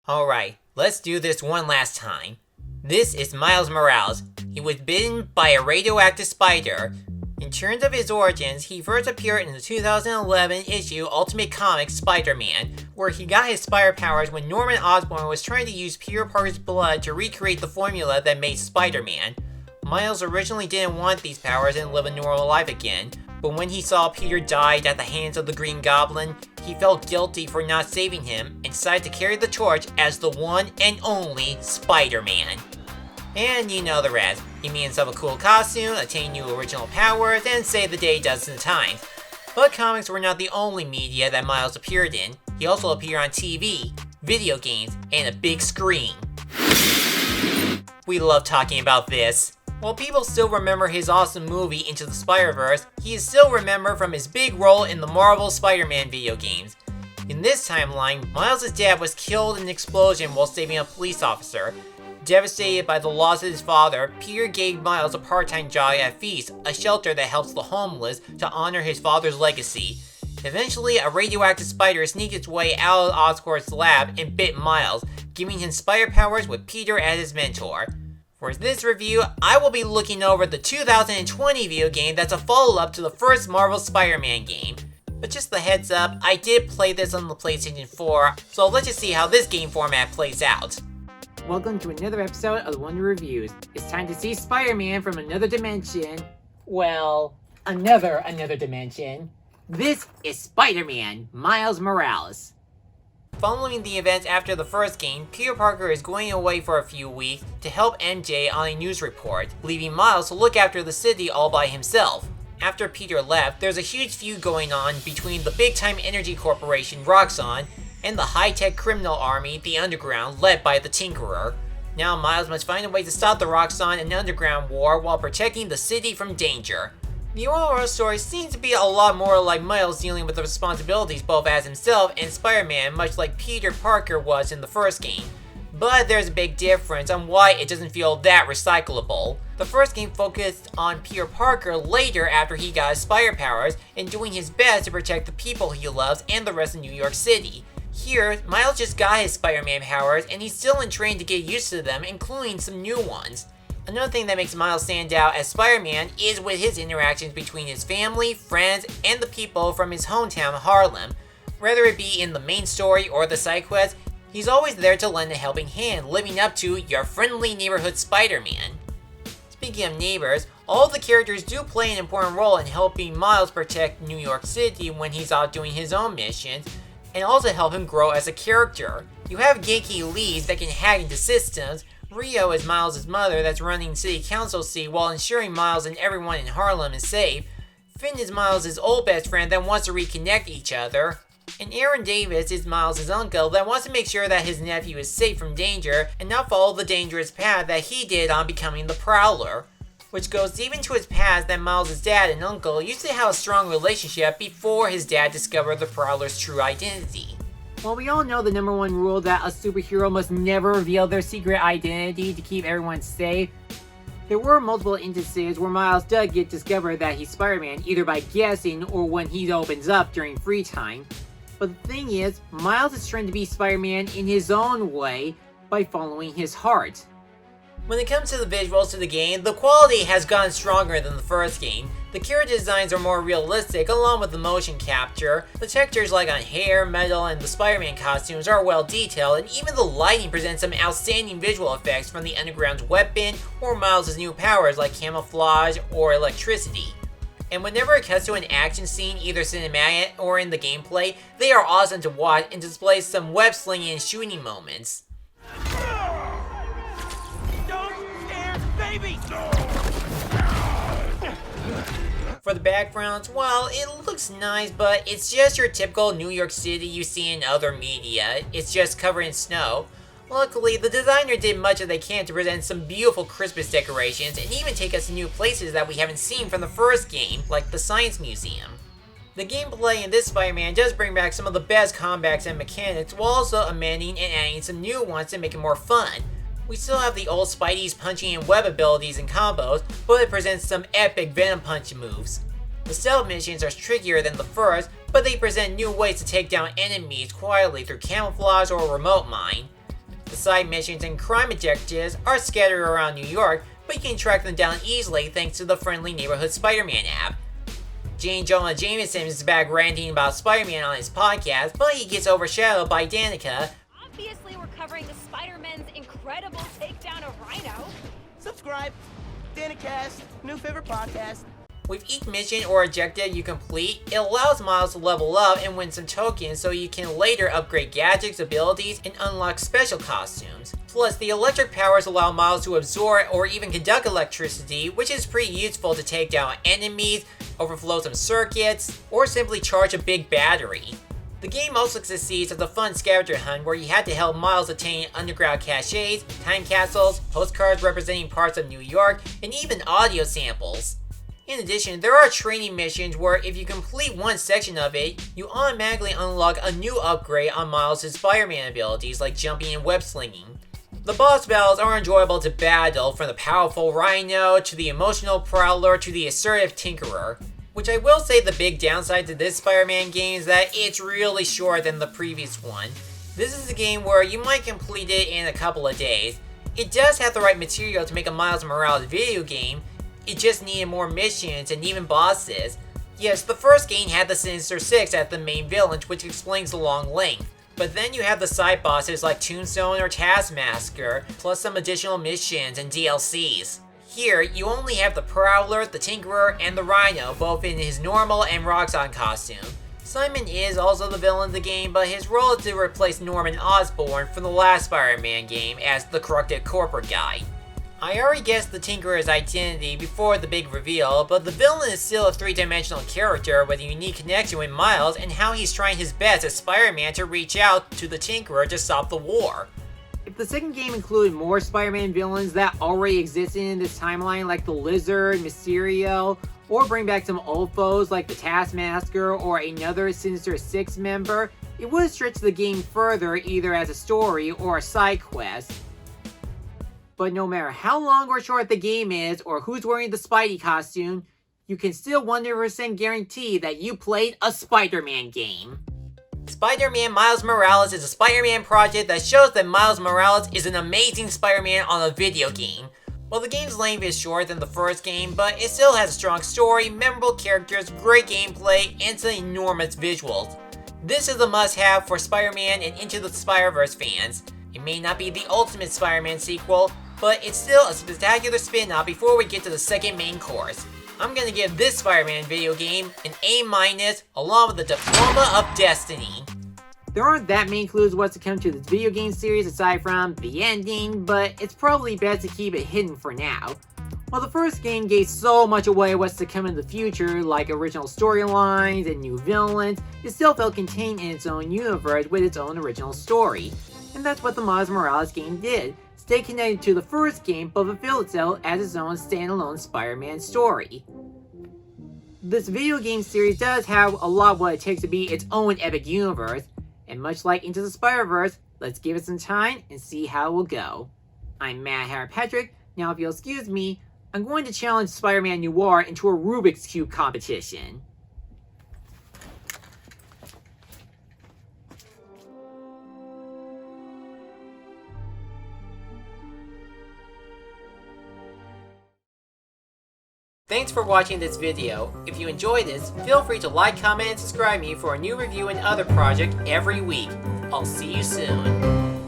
Alright, let's do this one last time. This is Miles Morales. He was bitten by a radioactive spider. In terms of his origins, he first appeared in the 2011 issue Ultimate Comics Spider-Man, where he got his spider powers when Norman Osborn was trying to use Peter Parker's blood to recreate the formula that made Spider-Man. Miles originally didn't want these powers and live a normal life again, but when he saw Peter died at the hands of the Green Goblin, he felt guilty for not saving him and decided to carry the torch as the one and only Spider-Man. And you know the rest. He made himself a cool costume, attain new original powers, and saved the day dozens of times. But comics were not the only media that Miles appeared in. He also appeared on TV, video games, and a big screen. We love talking about this. While people still remember his awesome movie Into the Spider-Verse, he is still remembered from his big role in the Marvel Spider-Man video games. In this timeline, Miles' dad was killed in an explosion while saving a police officer. Devastated by the loss of his father, Peter gave Miles a part-time job at Feast, a shelter that helps the homeless, to honor his father's legacy. Eventually, a radioactive spider sneaked its way out of Oscorp's lab and bit Miles, giving him spider powers with Peter as his mentor. For this review, I will be looking over the 2020 video game that's a follow-up to the first Marvel Spider-Man game. But just a heads up, I did play this on the PlayStation 4, so let's just see how this game format plays out. Welcome to another episode of the Wonder Reviews. It's time to see Spider-Man from another dimension. Well, another dimension. This is Spider-Man, Miles Morales. Following the events after the first game, Peter Parker is going away for a few weeks to help MJ on a news report, leaving Miles to look after the city all by himself. After Peter left, there's a huge feud going on between the big-time energy corporation Roxxon and the high-tech criminal army, the Underground, led by the Tinkerer. Now Miles must find a way to stop the Roxxon and Underground war while protecting the city from danger. The overall story seems to be a lot more like Miles dealing with the responsibilities both as himself and Spider-Man, much like Peter Parker was in the first game. But there's a big difference on why it doesn't feel that recyclable. The first game focused on Peter Parker later after he got his spider powers and doing his best to protect the people he loves and the rest of New York City. Here, Miles just got his Spider-Man powers and he's still in training to get used to them, including some new ones. Another thing that makes Miles stand out as Spider-Man is with his interactions between his family, friends, and the people from his hometown Harlem. Whether it be in the main story or the side quests, he's always there to lend a helping hand, living up to your friendly neighborhood Spider-Man. Speaking of neighbors, all the characters do play an important role in helping Miles protect New York City when he's out doing his own missions, and also help him grow as a character. You have Genki Lees that can hack into systems, Rio is Miles' mother that's running city council seat while ensuring Miles and everyone in Harlem is safe. Finn is Miles' old best friend that wants to reconnect each other. And Aaron Davis is Miles' uncle that wants to make sure that his nephew is safe from danger and not follow the dangerous path that he did on becoming the Prowler. Which goes deep into his past that Miles' dad and uncle used to have a strong relationship before his dad discovered the Prowler's true identity. Well, we all know the number one rule that a superhero must never reveal their secret identity to keep everyone safe. There were multiple instances where Miles does get discovered that he's Spider-Man, either by guessing or when he opens up during free time. But the thing is, Miles is trying to be Spider-Man in his own way by following his heart. When it comes to the visuals to the game, the quality has gotten stronger than the first game. The character designs are more realistic along with the motion capture. The textures like on hair, metal, and the Spider-Man costumes are well detailed, and even the lighting presents some outstanding visual effects from the Underground's weapon or Miles' new powers like camouflage or electricity. And whenever it cuts to an action scene, either cinematic or in the gameplay, they are awesome to watch and display some web slinging and shooting moments. Baby! For the backgrounds, well, it looks nice, but it's just your typical New York City you see in other media. It's just covered in snow. Luckily, the designer did much that they can to present some beautiful Christmas decorations and even take us to new places that we haven't seen from the first game, like the Science Museum. The gameplay in this Spider-Man does bring back some of the best combats and mechanics while also amending and adding some new ones to make it more fun. We still have the old Spidey's punching and web abilities and combos, but it presents some epic Venom Punch moves. The stealth missions are trickier than the first, but they present new ways to take down enemies quietly through camouflage or remote mine. The side missions and crime objectives are scattered around New York, but you can track them down easily thanks to the friendly neighborhood Spider-Man app. Jane Jonah Jameson is back ranting about Spider-Man on his podcast, but he gets overshadowed by Danica. Obviously, we're covering the Spider-Man's incredible takedown of Rhino. Subscribe. Danicast, new favorite podcast. With each mission or objective you complete, it allows Miles to level up and win some tokens so you can later upgrade gadgets, abilities, and unlock special costumes. Plus, the electric powers allow Miles to absorb or even conduct electricity, which is pretty useful to take down enemies, overflow some circuits, or simply charge a big battery. The game also succeeds as a fun scavenger hunt where you had to help Miles attain underground caches, time capsules, postcards representing parts of New York, and even audio samples. In addition, there are training missions where if you complete one section of it, you automatically unlock a new upgrade on Miles' Spider-Man abilities like jumping and web slinging. The boss battles are enjoyable to battle, from the powerful Rhino to the emotional Prowler to the assertive Tinkerer. Which I will say the big downside to this Spider-Man game is that it's really shorter than the previous one. This is a game where you might complete it in a couple of days. It does have the right material to make a Miles Morales video game. It just needed more missions and even bosses. Yes, the first game had the Sinister Six as the main villain, which explains the long length. But then you have the side bosses like Tombstone or Taskmaster, plus some additional missions and DLCs. Here, you only have the Prowler, the Tinkerer, and the Rhino, both in his normal and Roxxon costume. Simon is also the villain of the game, but his role is to replace Norman Osborn from the last Spider-Man game as the corrupted corporate guy. I already guessed the Tinkerer's identity before the big reveal, but the villain is still a three-dimensional character with a unique connection with Miles and how he's trying his best as Spider-Man to reach out to the Tinkerer to stop the war. If the second game included more Spider-Man villains that already existed in this timeline like the Lizard, Mysterio, or bring back some old foes like the Taskmaster or another Sinister Six member, it would stretch the game further either as a story or a side quest. But no matter how long or short the game is, or who's wearing the Spidey costume, you can still 100% guarantee that you played a Spider-Man game. Spider-Man Miles Morales is a Spider-Man project that shows that Miles Morales is an amazing Spider-Man on a video game. Well, the game's length is shorter than the first game, but it still has a strong story, memorable characters, great gameplay, and some enormous visuals. This is a must-have for Spider-Man and Into the Spider-Verse fans. It may not be the ultimate Spider-Man sequel, but it's still a spectacular spin-off before we get to the second main course. I'm gonna give this Spider-Man video game an A- along with the Diploma of Destiny. There aren't that many clues what's to come to this video game series aside from the ending, but it's probably best to keep it hidden for now. While the first game gave so much away what's to come in the future, like original storylines and new villains, it still felt contained in its own universe with its own original story. And that's what the Miles Morales game did. Stay connected to the first game, but fulfill itself as its own standalone Spider-Man story. This video game series does have a lot of what it takes to be its own epic universe, and much like Into the Spider-Verse, let's give it some time and see how it will go. I'm Matt Harry Patrick. Now if you'll excuse me, I'm going to challenge Spider-Man Noir into a Rubik's Cube competition. Thanks for watching this video. If you enjoyed this, feel free to like, comment, and subscribe me for a new review and other project every week. I'll see you soon.